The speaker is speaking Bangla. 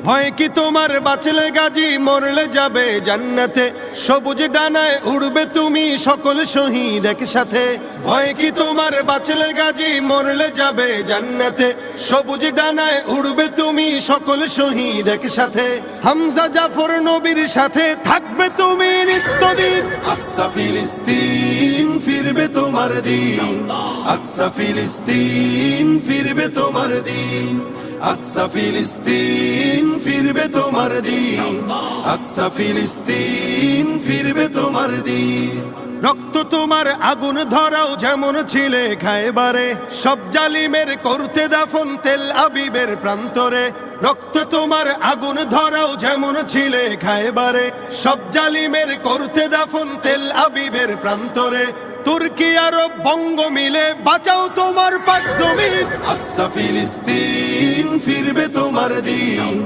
ভয় কি তোমার বাঁচলে গাজী মরলে যাবে জান্নাতে সবুজ ডানায় উড়বে তুমি সকল শহীদ একসাথে ভয় কি তোমার বাঁচলে গাজী মরলে যাবে জান্নাতে সবুজ ডানায় উড়বে তুমি সকল শহীদ একসাথে হামজা জাফর নবীর সাথে থাকবে তুমি নিত্যদিন আকসা ফিলিস্তিন ফিরবে তোমার দিন আকসা ফিলিস্তিন ফিরবে তোমার দিন আকসা ফিলিস্তিন ফিরবে তোমার দিন আকসা ফিলিস্তিন ফিরবে তোমার দিন রক্ত তোমার আগুন ধরাও যেমন ছিলে খায়বারে সব জালিমের করতে দাফন তেল আবিবের প্রান্তরে রক্ত তোমার আগুন ধরাও যেমন ছিলে খায়বারে সব জালিমের করতে দাফন তেল আবিবের প্রান্তরে তুর্কি আরব বঙ্গ মিলে বাঁচাও তোমার পাক জমিন আকসা ফিলিস্তিন ফিরবে তোমার দিন